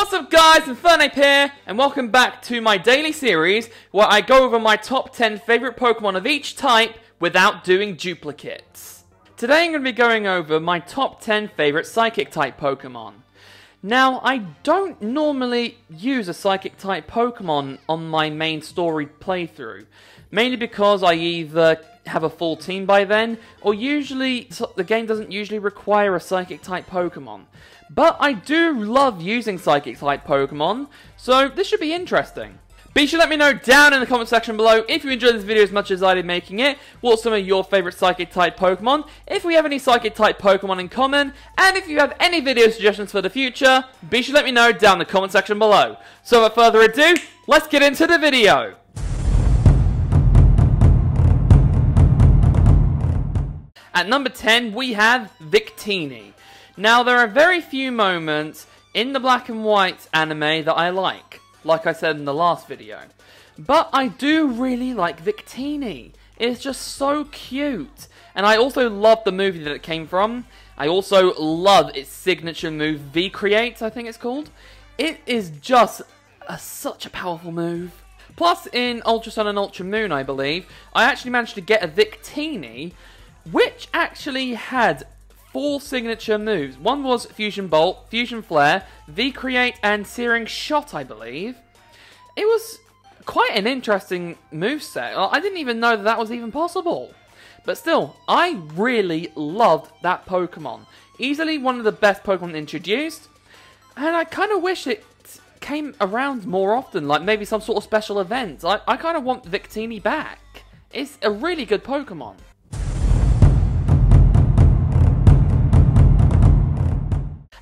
What's up guys, Infernape here, and welcome back to my daily series where I go over my top 10 favourite Pokemon of each type without doing duplicates. Today I'm going to be going over my top 10 favourite Psychic type Pokemon. Now, I don't normally use a Psychic type Pokemon on my main story playthrough, mainly because I either have a full team by then, or usually the game doesn't usually require a Psychic type Pokemon. But I do love using Psychic type Pokemon, so this should be interesting. Be sure to let me know down in the comment section below if you enjoyed this video as much as I did making it, what some of your favourite Psychic type Pokemon, if we have any Psychic type Pokemon in common, and if you have any video suggestions for the future, be sure to let me know down in the comment section below. So without further ado, let's get into the video. At number 10, we have Victini. Now, there are very few moments in the black and white anime that I like I said in the last video. But I do really like Victini. It's just so cute. And I also love the movie that it came from. I also love its signature move, V-Create, I think it's called. It is just such a powerful move. Plus, in Ultra Sun and Ultra Moon, I believe, I actually managed to get a Victini, which actually had 4 signature moves. One was Fusion Bolt, Fusion Flare, V-Create, and Searing Shot, I believe. It was quite an interesting moveset. I didn't even know that was even possible. But still, I really loved that Pokemon. Easily one of the best Pokemon introduced. And I kind of wish it came around more often, like maybe some sort of special event. I kind of want Victini back. It's a really good Pokemon.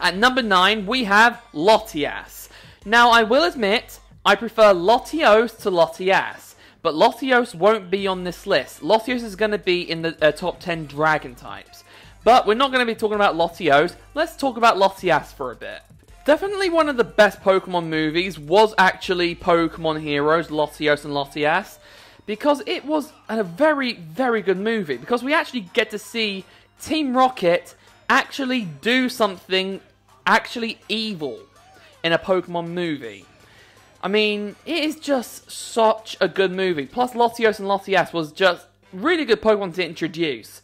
At number 9, we have Lottie Ass. Now, I will admit, I prefer Latios to Lottie Ass, but Latios won't be on this list. Latios is going to be in the top 10 Dragon types. But we're not going to be talking about Latios. Let's talk about Lottie Ass for a bit. Definitely one of the best Pokemon movies was actually Pokemon Heroes, Latios and Lottie Ass, because it was a very, very good movie. Because we actually get to see Team Rocket actually do something actually evil in a Pokemon movie. I mean, it is just such a good movie. Plus, Latios and Lottie Ass was just really good Pokemon to introduce.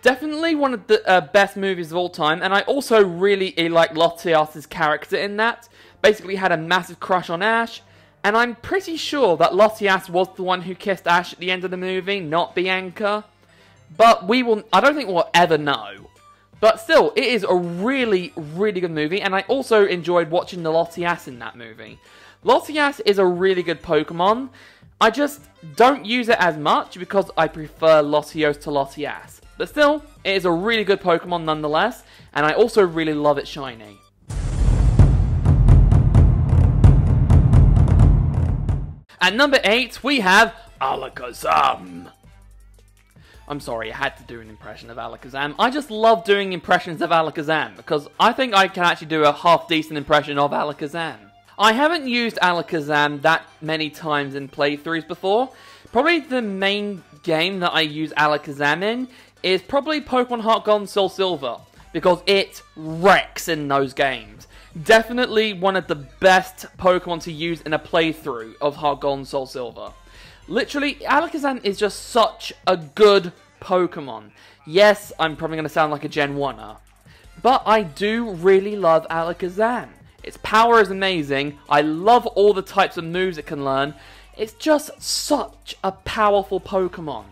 Definitely one of the best movies of all time, and I also really like Latias' character in that. Basically had a massive crush on Ash, and I'm pretty sure that Latias was the one who kissed Ash at the end of the movie, not Bianca. But I don't think we'll ever know. But still, it is a really, really good movie, and I also enjoyed watching the Lottie Ass in that movie. Lottie Ass is a really good Pokemon. I just don't use it as much because I prefer Latios to Lottie Ass. But still, it is a really good Pokemon nonetheless, and I also really love it shiny. At number 8, we have Alakazam. I'm sorry, I had to do an impression of Alakazam. I just love doing impressions of Alakazam, because I think I can actually do a half-decent impression of Alakazam. I haven't used Alakazam that many times in playthroughs before. Probably the main game that I use Alakazam in is probably Pokemon Heart Gold and Soul Silver, because it wrecks in those games. Definitely one of the best Pokemon to use in a playthrough of Heart Gold and Soul Silver. Literally, Alakazam is just such a good Pokemon. Yes, I'm probably going to sound like a Gen 1er, but I do really love Alakazam. Its power is amazing. I love all the types of moves it can learn. It's just such a powerful Pokemon.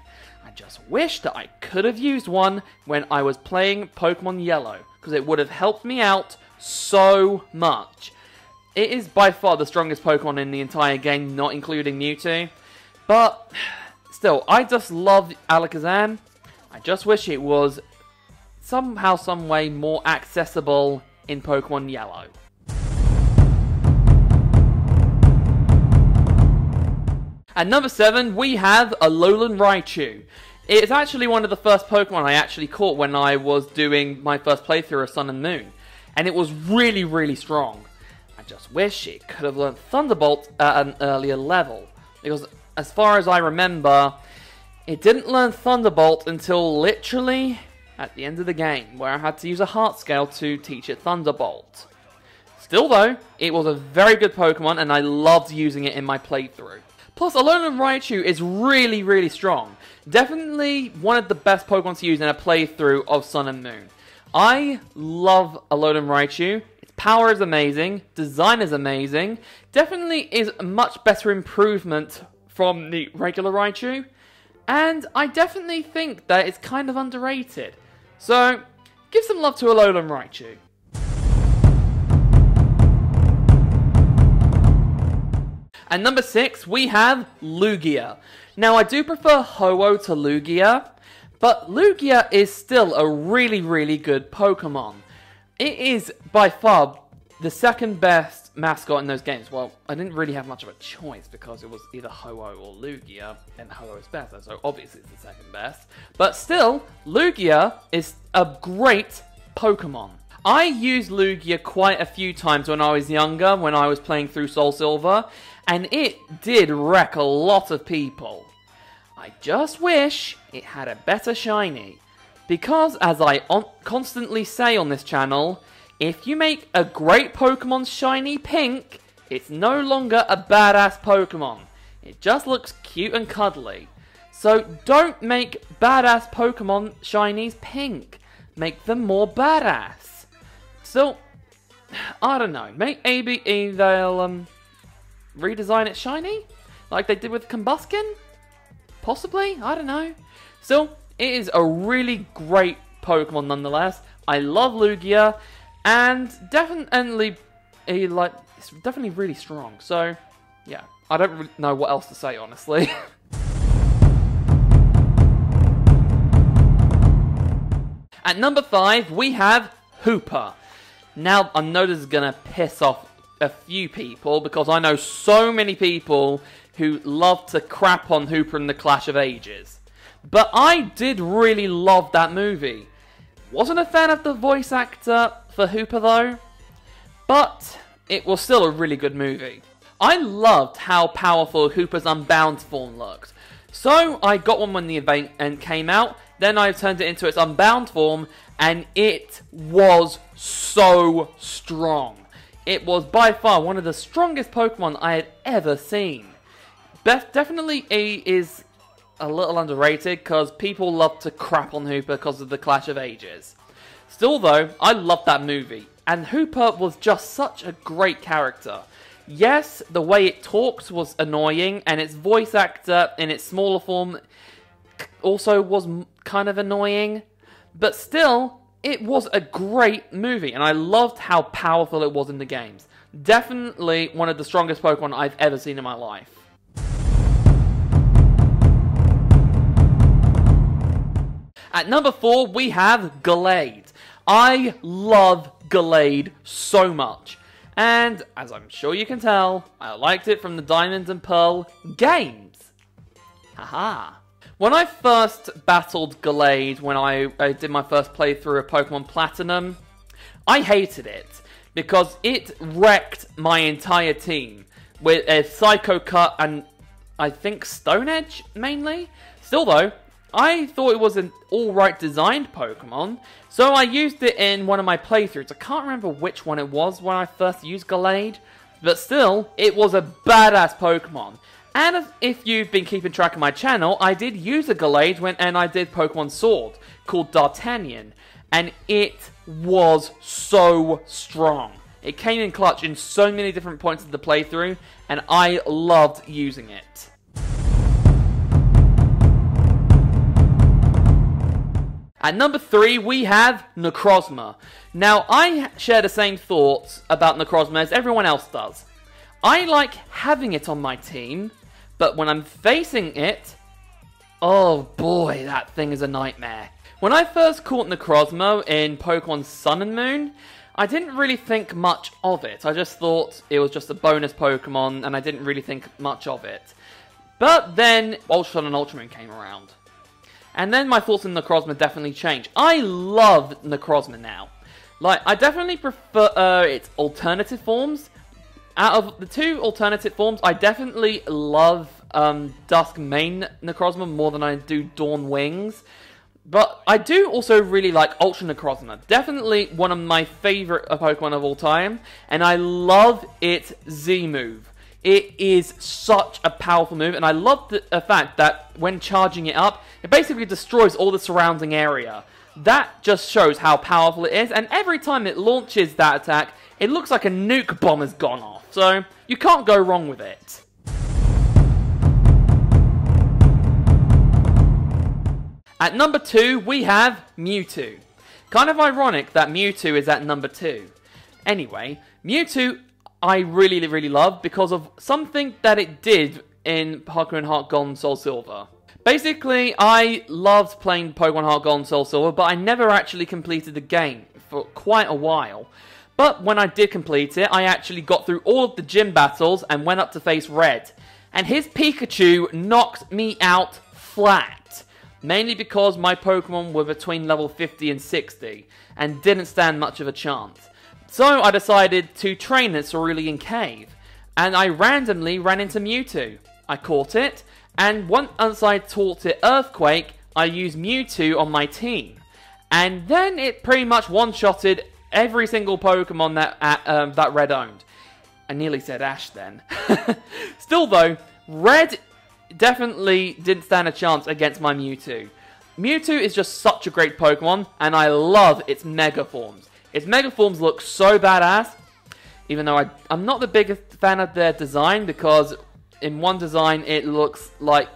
I just wish that I could have used one when I was playing Pokemon Yellow, because it would have helped me out so much. It is by far the strongest Pokemon in the entire game, not including Mewtwo. But still, I just love Alakazam. I just wish it was somehow, some way more accessible in Pokemon Yellow. At number 7, we have Alolan Raichu. It's actually one of the first Pokemon I actually caught when I was doing my first playthrough of Sun and Moon. And it was really, really strong. I just wish it could have learned Thunderbolt at an earlier level. Because as far as I remember, it didn't learn Thunderbolt until literally at the end of the game, where I had to use a heart scale to teach it Thunderbolt. Still though, it was a very good Pokemon and I loved using it in my playthrough. Plus, Alolan Raichu is really, really strong. Definitely one of the best Pokemon to use in a playthrough of Sun and Moon. I love Alolan Raichu. Its power is amazing, design is amazing, definitely is a much better improvement from the regular Raichu, and I definitely think that it's kind of underrated. So, give some love to Alolan Raichu. At number 6, we have Lugia. Now, I do prefer Ho-Oh to Lugia, but Lugia is still a really, really good Pokemon. It is, by far, the second best mascot in those games. Well, I didn't really have much of a choice because it was either Ho-Oh or Lugia, and Ho-Oh is better, so obviously it's the second best. But still, Lugia is a great Pokemon. I used Lugia quite a few times when I was younger, when I was playing through Soul Silver, and it did wreck a lot of people. I just wish it had a better shiny. Because, as I constantly say on this channel, if you make a great Pokemon shiny pink, it's no longer a badass Pokemon. It just looks cute and cuddly. So don't make badass Pokemon shinies pink. Make them more badass. So, I don't know. Maybe they'll redesign it shiny? Like they did with Combuskin? Possibly? I don't know. Still, it is a really great Pokemon nonetheless. I love Lugia, and definitely, it's definitely really strong. So, yeah, I don't really know what else to say, honestly. At number 5, we have Hooper. Now, I know this is gonna piss off a few people, because I know so many people who love to crap on Hooper in the Clash of Ages. But I did really love that movie. Wasn't a fan of the voice actor for Hooper though, but it was still a really good movie. I loved how powerful Hooper's Unbound form looked. So I got one when the event came out, then I turned it into its Unbound form, and it was so strong. It was by far one of the strongest Pokemon I had ever seen. Definitely is a little underrated because people love to crap on Hooper because of the Clash of Ages. Still though, I loved that movie, and Hooper was just such a great character. Yes, the way it talks was annoying, and its voice actor in its smaller form also was kind of annoying, but still, it was a great movie, and I loved how powerful it was in the games. Definitely one of the strongest Pokemon I've ever seen in my life. At number 4, we have Glade. I love Glade so much. And, as I'm sure you can tell, I liked it from the Diamond and Pearl games. Haha. When I first battled Glade, when I did my first playthrough of Pokemon Platinum, I hated it. Because it wrecked my entire team. With a Psycho Cut and, I think, Stone Edge, mainly. Still though, I thought it was an alright designed Pokemon, so I used it in one of my playthroughs. I can't remember which one it was when I first used Glade, but still, it was a badass Pokemon. And if you've been keeping track of my channel, I did use a Glade and I did Pokemon Sword, called D'Artagnan, and it was so strong. It came in clutch in so many different points of the playthrough, and I loved using it. At number 3, we have Necrozma. Now, I share the same thoughts about Necrozma as everyone else does. I like having it on my team, but when I'm facing it, oh boy, that thing is a nightmare. When I first caught Necrozma in Pokemon Sun and Moon, I didn't really think much of it. I just thought it was just a bonus Pokemon, and I didn't really think much of it. But then Ultra Sun and Ultra Moon came around. And then my thoughts on Necrozma definitely changed. I love Necrozma now. Like, I definitely prefer its alternative forms. Out of the two alternative forms, I definitely love Dusk Main Necrozma more than I do Dawn Wings. But I do also really like Ultra Necrozma. Definitely one of my favorite Pokemon of all time. And I love its Z move. It is such a powerful move. And I love the fact that when charging it up, it basically destroys all the surrounding area. That just shows how powerful it is. And every time it launches that attack, it looks like a nuke bomb has gone off. So you can't go wrong with it. At number 2, we have Mewtwo. Kind of ironic that Mewtwo is at number 2. Anyway, Mewtwo I really love because of something that it did in Pokemon Heart Gold and Soul Silver. Basically, I loved playing Pokemon Heart Gold and Soul Silver, but I never actually completed the game for quite a while. But when I did complete it, I actually got through all of the gym battles and went up to face Red. And his Pikachu knocked me out flat. Mainly because my Pokemon were between level 50 and 60, and didn't stand much of a chance. So I decided to train at Cerulean Cave, and I randomly ran into Mewtwo. I caught it, and once I taught it Earthquake, I used Mewtwo on my team. And then it pretty much one-shotted every single Pokemon that Red owned. I nearly said Ash then. Still though, Red definitely didn't stand a chance against my Mewtwo. Mewtwo is just such a great Pokemon, and I love its Mega Forms. Its Mega Forms look so badass, even though I'm not the biggest fan of their design, because in one design it looks like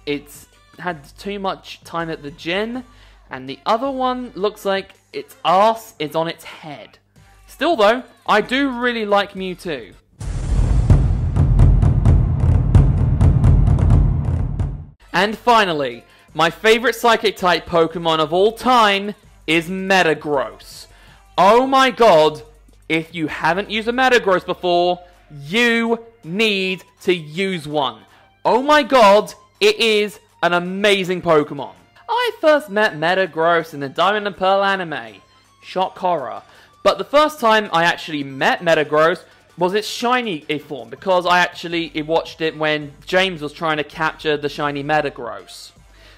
it's had too much time at the gym, and the other one looks like its arse is on its head. Still though, I do really like Mewtwo. And finally, my favorite Psychic-type Pokemon of all time is Metagross. Oh my god, if you haven't used a Metagross before, you need to use one. Oh my god, it is an amazing Pokemon. I first met Metagross in the Diamond and Pearl anime. Shock horror. But the first time I actually met Metagross was its shiny form, because I actually watched it when James was trying to capture the shiny Metagross.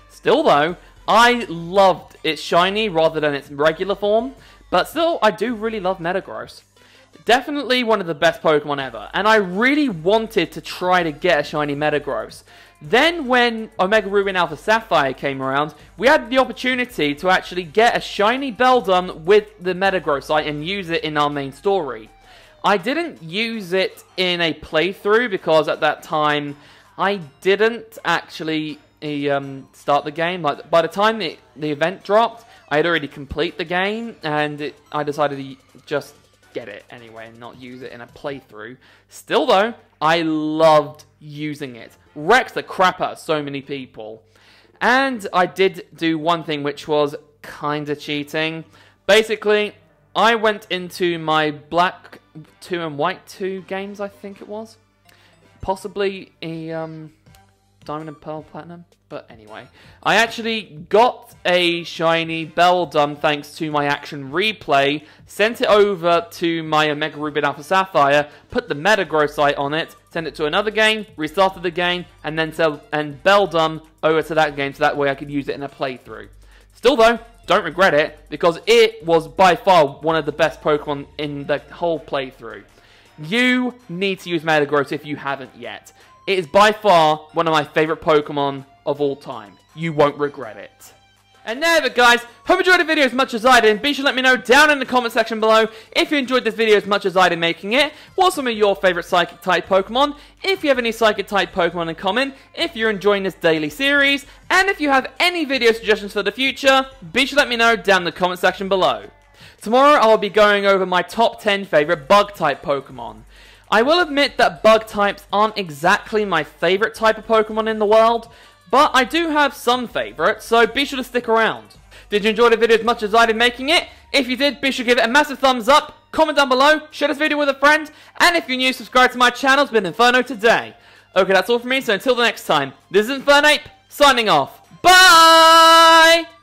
Still though, I loved its shiny rather than its regular form, but still I do really love Metagross. Definitely one of the best Pokemon ever, and I really wanted to try to get a shiny Metagross. Then when Omega Ruby and Alpha Sapphire came around, we had the opportunity to actually get a shiny Beldum with the Metagross and use it in our main story. I didn't use it in a playthrough because at that time I didn't actually start the game. Like by the time the event dropped, I had already completed the game, and I decided to just get it anyway and not use it in a playthrough. Still though, I loved using it. Wrecked the crap out of so many people. And I did do one thing which was kinda cheating. Basically, I went into my Black 2 and White 2 games, I think it was. Possibly a Diamond and Pearl Platinum. But anyway, I actually got a shiny Beldum thanks to my action replay, sent it over to my Omega Ruby and Alpha Sapphire, put the Metagross on it, sent it to another game, restarted the game, and then Beldum over to that game so that way I could use it in a playthrough. Still though, don't regret it, because it was by far one of the best Pokemon in the whole playthrough. You need to use Metagross if you haven't yet. It is by far one of my favourite Pokemon of all time. You won't regret it. And there we go, guys. Hope you enjoyed the video as much as I did. Be sure to let me know down in the comment section below if you enjoyed this video as much as I did making it. What are some of your favourite Psychic-type Pokemon? If you have any Psychic-type Pokemon in common, if you're enjoying this daily series, and if you have any video suggestions for the future, be sure to let me know down in the comment section below. Tomorrow I'll be going over my top 10 favourite Bug-type Pokemon. I will admit that Bug types aren't exactly my favourite type of Pokemon in the world, but I do have some favourites, so be sure to stick around. Did you enjoy the video as much as I did making it? If you did, be sure to give it a massive thumbs up, comment down below, share this video with a friend, and if you're new, subscribe to my channel. It's been Inferno today. Okay, that's all from me, so until the next time, this is Infernape, signing off. Bye!